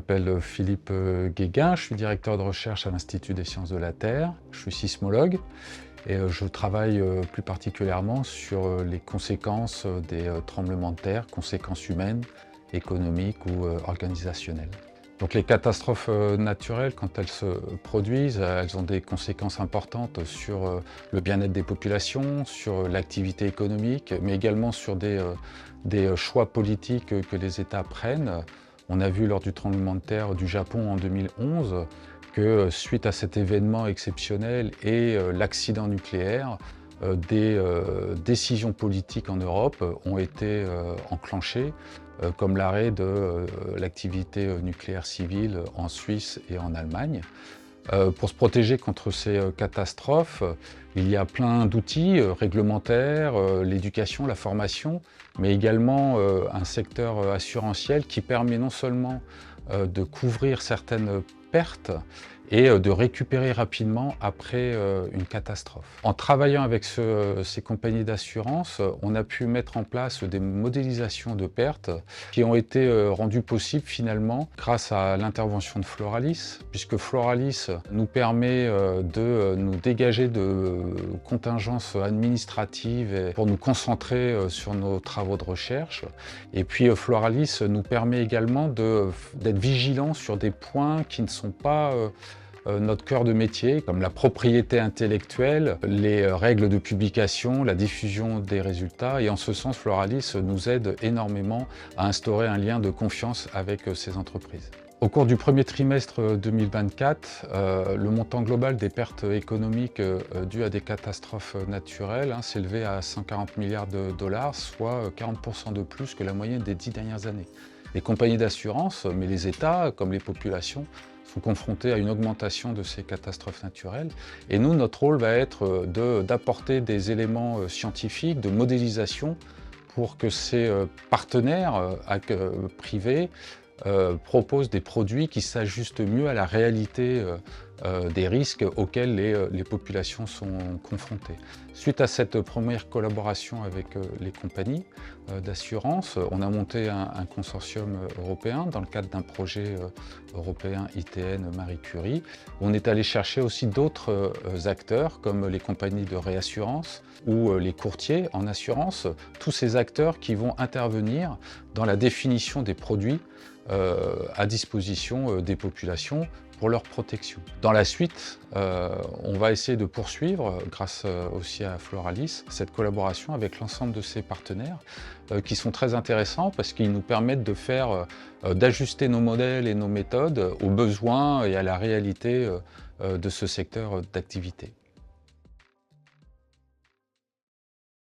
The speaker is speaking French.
m'appelle Philippe Guéguin, je suis directeur de recherche à l'Institut des sciences de la Terre, je suis sismologue et je travaille plus particulièrement sur les conséquences des tremblements de terre, conséquences humaines, économiques ou organisationnelles. Donc les catastrophes naturelles, quand elles se produisent, elles ont des conséquences importantes sur le bien-être des populations, sur l'activité économique, mais également sur des choix politiques que les États prennent. On a vu lors du tremblement de terre du Japon en 2011 que suite à cet événement exceptionnel et l'accident nucléaire, des décisions politiques en Europe ont été enclenchées, comme l'arrêt de l'activité nucléaire civile en Suisse et en Allemagne. Pour se protéger contre ces catastrophes, il y a plein d'outils réglementaires, l'éducation, la formation, mais également un secteur assurantiel qui permet non seulement de couvrir certaines pertes et de récupérer rapidement après une catastrophe. En travaillant avec ces compagnies d'assurance, on a pu mettre en place des modélisations de pertes qui ont été rendues possibles finalement grâce à l'intervention de Floralis, puisque Floralis nous permet de nous dégager de contingences administratives pour nous concentrer sur nos travaux de recherche. Et puis Floralis nous permet également d'être vigilants sur des points qui ne sont pas notre cœur de métier, comme la propriété intellectuelle, les règles de publication, la diffusion des résultats. Et en ce sens, Floralis nous aide énormément à instaurer un lien de confiance avec ces entreprises. Au cours du premier trimestre 2024, le montant global des pertes économiques dues à des catastrophes naturelles s'élevait à 140 milliards de dollars, soit 40% de plus que la moyenne des 10 dernières années. Les compagnies d'assurance, mais les États, comme les populations, sont confrontés à une augmentation de ces catastrophes naturelles. Et nous, notre rôle va être d'apporter des éléments scientifiques, de modélisation, pour que ces partenaires privés proposent des produits qui s'ajustent mieux à la réalité des risques auxquels les populations sont confrontées. Suite à cette première collaboration avec les compagnies d'assurance, on a monté un consortium européen dans le cadre d'un projet européen ITN Marie Curie. On est allé chercher aussi d'autres acteurs comme les compagnies de réassurance ou les courtiers en assurance, tous ces acteurs qui vont intervenir dans la définition des produits à disposition des populations pour leur protection. Dans la suite, on va essayer de poursuivre, grâce aussi à Floralis, cette collaboration avec l'ensemble de ces partenaires qui sont très intéressants parce qu'ils nous permettent d'ajuster nos modèles et nos méthodes aux besoins et à la réalité de ce secteur d'activité.